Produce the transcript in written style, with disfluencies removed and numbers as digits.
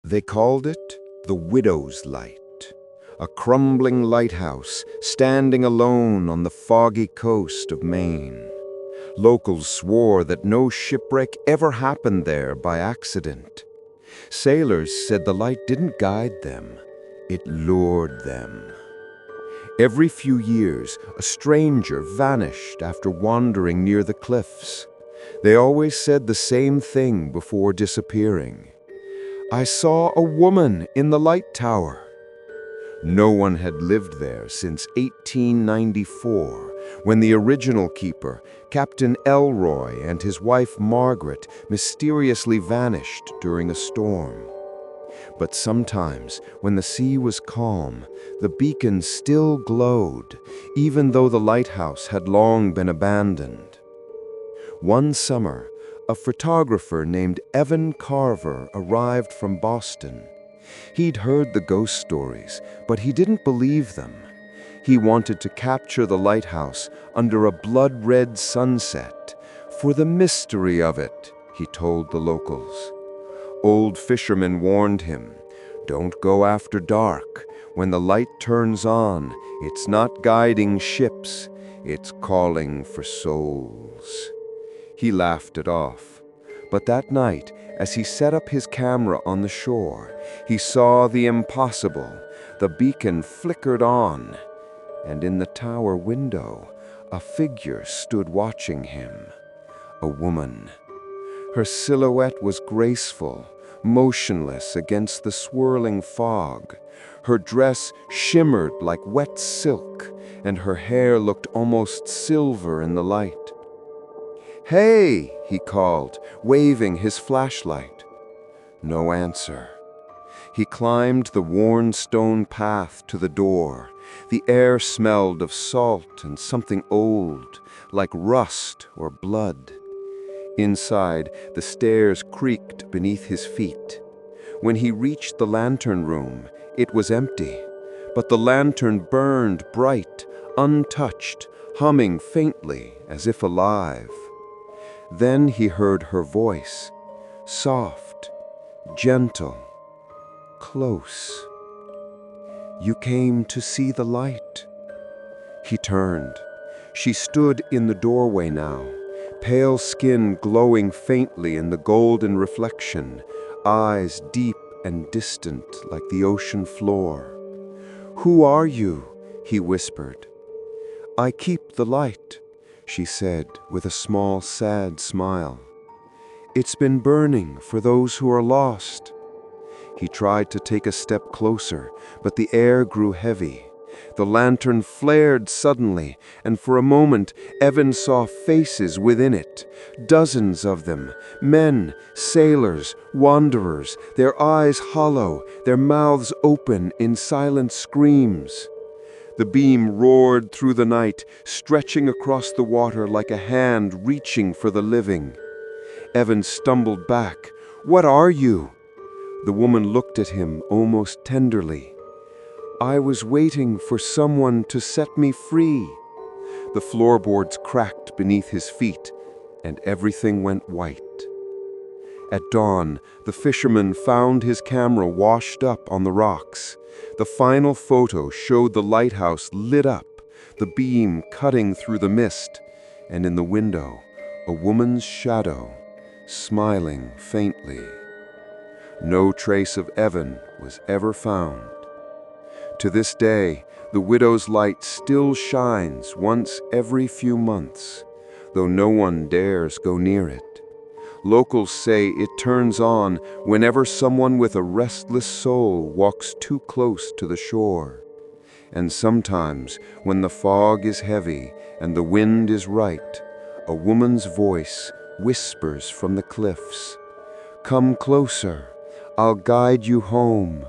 They called it the Widow's Light, a crumbling lighthouse standing alone on the foggy coast of Maine. Locals swore that no shipwreck ever happened there by accident. Sailors said the light didn't guide them, it lured them. Every few years, a stranger vanished after wandering near the cliffs. They always said the same thing before disappearing. "I saw a woman in the light tower." No one had lived there since 1894, when the original keeper, Captain Elroy, and his wife Margaret mysteriously vanished during a storm. But sometimes, when the sea was calm, the beacon still glowed, even though the lighthouse had long been abandoned. One summer, a photographer named Evan Carver arrived from Boston. He'd heard the ghost stories, but he didn't believe them. He wanted to capture the lighthouse under a blood-red sunset, for the mystery of it, he told the locals. Old fishermen warned him, "Don't go after dark. When the light turns on, it's not guiding ships, it's calling for souls." He laughed it off. But that night, as he set up his camera on the shore, he saw the impossible. The beacon flickered on, and in the tower window, a figure stood watching him. A woman. Her silhouette was graceful, motionless against the swirling fog. Her dress shimmered like wet silk, and her hair looked almost silver in the light. "Hey!" he called, waving his flashlight. No answer. He climbed the worn stone path to the door. The air smelled of salt and something old, like rust or blood. Inside, the stairs creaked beneath his feet. When he reached the lantern room, it was empty, but the lantern burned bright, untouched, humming faintly as if alive. Then he heard her voice, soft, gentle, close. "You came to see the light." He turned. She stood in the doorway now, pale skin glowing faintly in the golden reflection, eyes deep and distant like the ocean floor. "Who are you?" he whispered. "I keep the light," she said with a small, sad smile. "It's been burning for those who are lost." He tried to take a step closer, but the air grew heavy. The lantern flared suddenly, and for a moment Evan saw faces within it, dozens of them, men, sailors, wanderers, their eyes hollow, their mouths open in silent screams. The beam roared through the night, stretching across the water like a hand reaching for the living. Evan stumbled back. "What are you?" The woman looked at him almost tenderly. "I was waiting for someone to set me free." The floorboards cracked beneath his feet, and everything went white. At dawn, the fisherman found his camera washed up on the rocks. The final photo showed the lighthouse lit up, the beam cutting through the mist, and in the window, a woman's shadow, smiling faintly. No trace of Evan was ever found. To this day, the widow's light still shines once every few months, though no one dares go near it. Locals say it turns on whenever someone with a restless soul walks too close to the shore. And sometimes, when the fog is heavy and the wind is right, a woman's voice whispers from the cliffs, "Come closer, I'll guide you home."